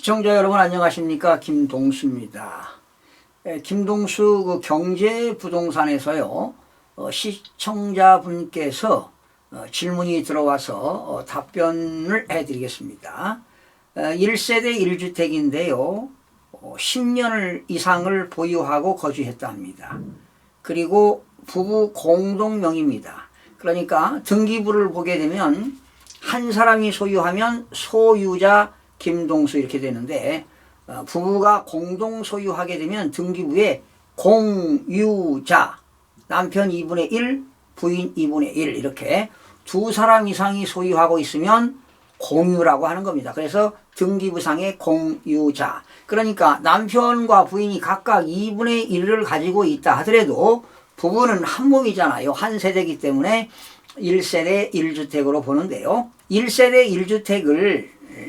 시청자 여러분 안녕하십니까? 김동수입니다. 김동수 경제부동산에서요. 시청자분께서 질문이 들어와서 답변을 해드리겠습니다. 1세대 1주택인데요. 10년 이상을 보유하고 거주했다 합니다. 그리고 부부 공동명의입니다. 그러니까 등기부를 보게 되면 한 사람이 소유하면 소유자 김동수 이렇게 되는데 부부가 공동 소유하게 되면 등기부에 공유자 남편 2분의 1 부인 2분의 1 이렇게 두 사람 이상이 소유하고 있으면 공유라고 하는 겁니다. 그래서 등기부상의 공유자 그러니까 남편과 부인이 각각 2분의 1을 가지고 있다 하더라도 부부는 한 몸이잖아요. 한 세대이기 때문에 1세대 1주택으로 보는데요. 1세대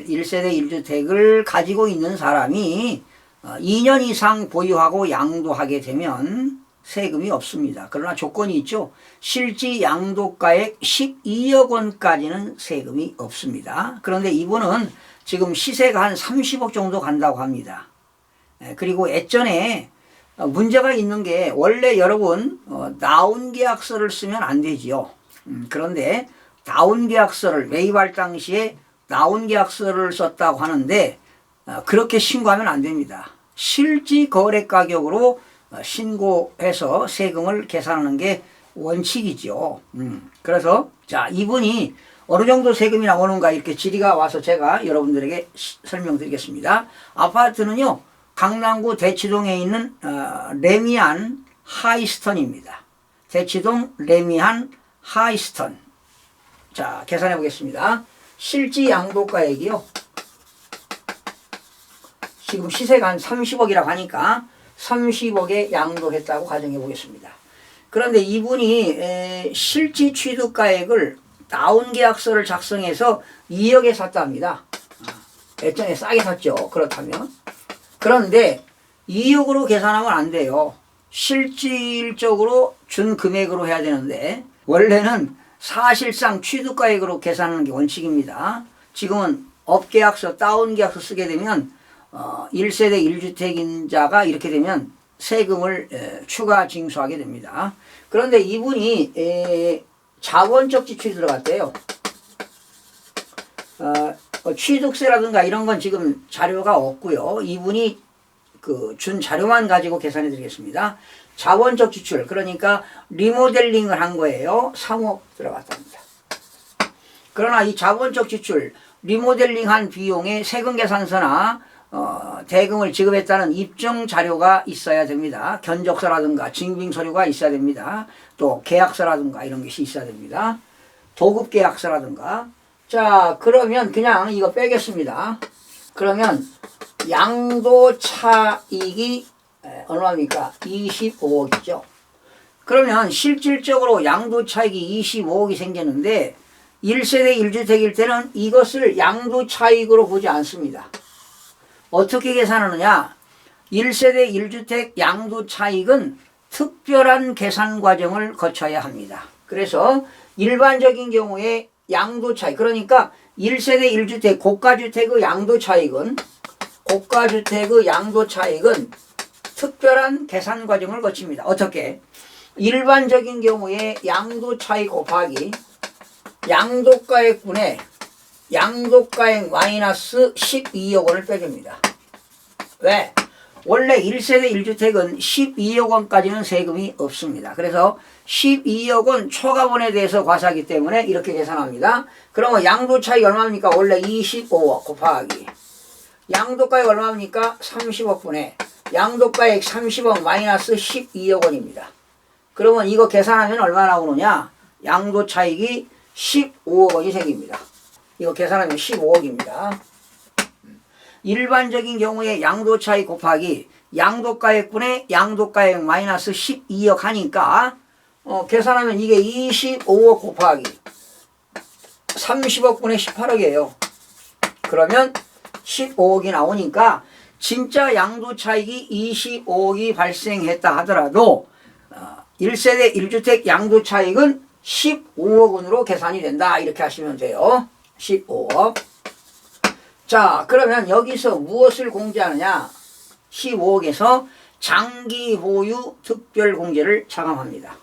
1주택을 가지고 있는 사람이 2년 이상 보유하고 양도하게 되면 세금이 없습니다. 그러나 조건이 있죠. 실지 양도가액 12억 원까지는 세금이 없습니다. 그런데 이분은 지금 시세가 한 30억 정도 간다고 합니다. 그리고 예전에 문제가 있는 게 원래 여러분 나온계약서를 쓰면 안 되지요. 그런데 나온계약서를 매입할 당시에 나온계약서를 썼다고 하는데 그렇게 신고하면 안 됩니다. 실지 거래 가격으로 신고해서 세금을 계산하는 게 원칙이죠. 그래서 자 이분이 어느 정도 세금이 나오는가 이렇게 질의가 와서 제가 여러분들에게 설명드리겠습니다. 아파트는요 강남구 대치동에 있는 레미안 하이스턴입니다. 대치동 레미안 하이스턴. 자 계산해 보겠습니다. 실지 양도가액이요. 지금 시세가 한 30억이라고 하니까 30억에 양도했다고 가정해 보겠습니다. 그런데 이분이 실지 취득가액을 나온계약서를 작성해서 2억에 샀다 합니다. 예전에 싸게 샀죠. 그렇다면. 그런데 2억으로 계산하면 안 돼요. 실질적으로 준 금액으로 해야 되는데 원래는 사실상 취득가액으로 계산하는 게 원칙입니다. 지금은 업계약서, 다운계약서 쓰게 되면 1세대 1주택인자가 이렇게 되면 세금을 추가 징수하게 됩니다. 그런데 이분이 자본적 지출이 들어갔대요. 취득세라든가 이런 건 지금 자료가 없고요. 이분이 준 자료만 가지고 계산해 드리겠습니다. 자본적 지출 그러니까 리모델링을 한 거예요. 3억 들어갔답니다. 그러나 이 자본적 지출 리모델링한 비용에 세금계산서나 대금을 지급했다는 입증 자료가 있어야 됩니다. 견적서라든가 증빙서류가 있어야 됩니다. 또 계약서라든가 이런 것이 있어야 됩니다. 도급계약서라든가. 자 그러면 그냥 이거 빼겠습니다. 그러면 양도차익이 얼마입니까? 25억이죠. 그러면 실질적으로 양도차익이 25억이 생겼는데 1세대 1주택일 때는 이것을 양도차익으로 보지 않습니다. 어떻게 계산하느냐? 1세대 1주택 양도차익은 특별한 계산 과정을 거쳐야 합니다. 그래서 일반적인 경우에 양도차익 그러니까 1세대 1주택 고가주택의 양도차익은 특별한 계산 과정을 거칩니다. 어떻게? 일반적인 경우에 양도차익 곱하기 양도가액분의 양도가액 마이너스 12억 원을 빼줍니다. 왜? 원래 1세대 1주택은 12억 원까지는 세금이 없습니다. 그래서 12억 원 초과분에 대해서 과세하기 때문에 이렇게 계산합니다. 그러면 양도차익 얼마입니까? 원래 25억 곱하기 양도가액 얼마입니까? 30억 분의 양도가액 30억 마이너스 12억 원입니다. 그러면 이거 계산하면 얼마 나오느냐? 양도차익이 15억 원이 생깁니다. 이거 계산하면 15억입니다. 일반적인 경우에 양도차익 곱하기 양도가액분의 양도가액 마이너스 12억 하니까 계산하면 이게 25억 곱하기 30억 분의 18억이에요. 그러면 15억이 나오니까 진짜 양도차익이 25억이 발생했다 하더라도 1세대 1주택 양도차익은 15억 원으로 계산이 된다. 이렇게 하시면 돼요. 15억. 자, 그러면 여기서 무엇을 공제하느냐? 15억에서 장기 보유 특별 공제를 차감합니다.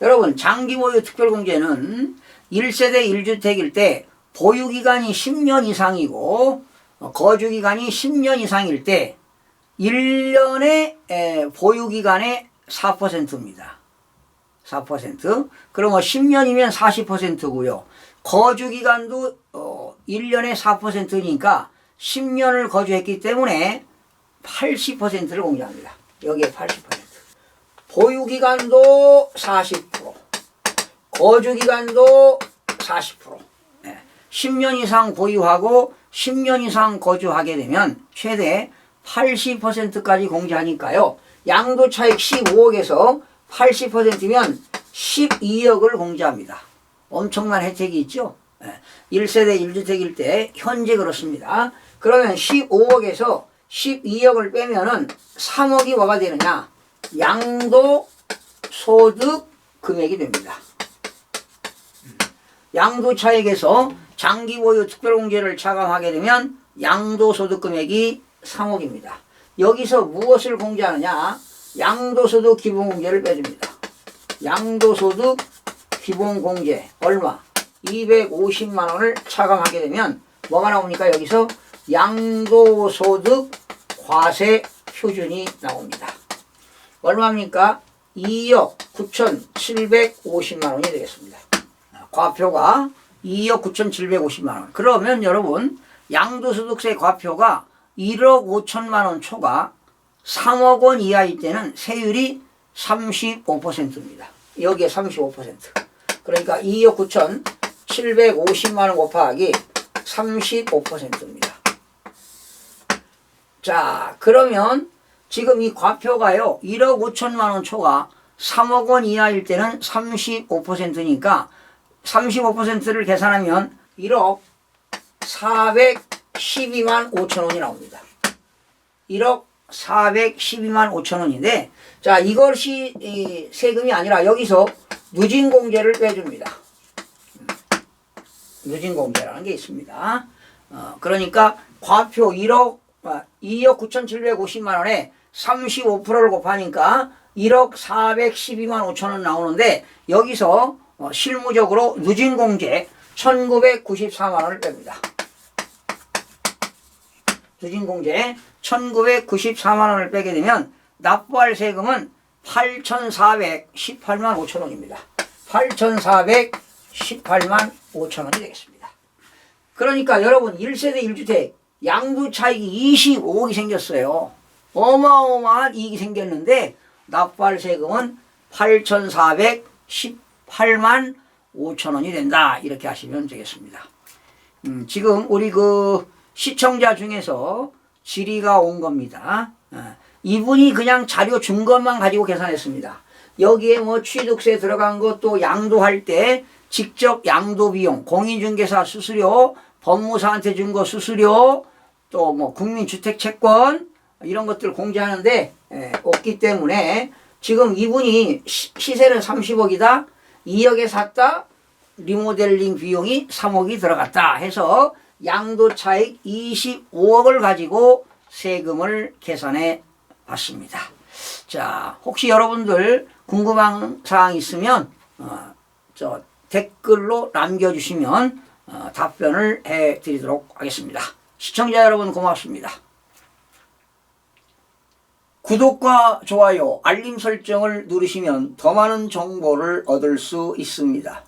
여러분, 장기 보유 특별 공제는 1세대 1주택일 때 보유기간이 10년 이상이고 거주기간이 10년 이상일 때 1년의 보유기간의 4%입니다. 4%. 그러면 10년이면 40%고요. 거주기간도 1년에 4%니까 10년을 거주했기 때문에 80%를 공제합니다. 여기에 80%. 보유기간도 40%, 거주기간도 40%. 10년 이상 보유하고 10년 이상 거주하게 되면 최대 80%까지 공제하니까요. 양도차익 15억에서 80%면 12억을 공제합니다. 엄청난 혜택이 있죠. 1세대 1주택일 때 현재 그렇습니다. 그러면 15억에서 12억을 빼면은 3억이 뭐가 되느냐? 양도소득 금액이 됩니다. 양도차익에서 장기보유 특별공제를 차감하게 되면 양도소득 금액이 3억입니다. 여기서 무엇을 공제하느냐? 양도소득 기본공제를 빼줍니다. 양도소득 기본공제 얼마? 250만 원을 차감하게 되면 뭐가 나옵니까? 여기서 양도소득 과세 표준이 나옵니다. 얼마입니까? 2억 9,750만 원이 되겠습니다. 과표가 2억 9,750만 원. 그러면 여러분 양도소득세 과표가 1억 5천만 원 초과 3억 원 이하일 때는 세율이 35%입니다. 여기에 35%. 그러니까 2억 9,750만 원 곱하기 35%입니다. 자, 그러면 지금 이 과표가요 1억 5천만 원 초과 3억 원 이하일 때는 35%니까 35%를 계산하면 1억 412만 5천 원이 나옵니다. 1억 412만 5천 원인데, 자, 이것이 세금이 아니라 여기서 누진공제를 빼줍니다. 누진공제라는 게 있습니다. 그러니까 과표 2억 9,750만 원에 35%를 곱하니까 1억 412만 5천 원 나오는데 여기서 실무적으로 누진공제 1,994만 원을 뺍니다. 누진공제 1,994만 원을 빼게 되면 납부할 세금은 8,418만 5천 원입니다. 8,418만 5천 원이 되겠습니다. 그러니까 여러분 1세대 1주택 양도차익이 25억이 생겼어요. 어마어마한 이익이 생겼는데 납부할 세금은 8,418만 5천 원이 된다. 이렇게 하시면 되겠습니다. 지금 우리 그 시청자 중에서 질의가 온 겁니다. 이분이 그냥 자료 준 것만 가지고 계산했습니다. 여기에 뭐 취득세 들어간 것도 양도할 때 직접 양도 비용, 공인중개사 수수료, 법무사한테 준 거 수수료, 또 뭐 국민주택채권 이런 것들 공제하는데 없기 때문에 지금 이분이 시세는 30억이다. 2억에 샀다. 리모델링 비용이 3억이 들어갔다 해서 양도차익 25억을 가지고 세금을 계산해 봤습니다. 자, 혹시 여러분들 궁금한 사항 있으면 댓글로 남겨주시면 답변을 해드리도록 하겠습니다. 시청자 여러분 고맙습니다. 구독과 좋아요, 알림 설정을 누르시면 더 많은 정보를 얻을 수 있습니다.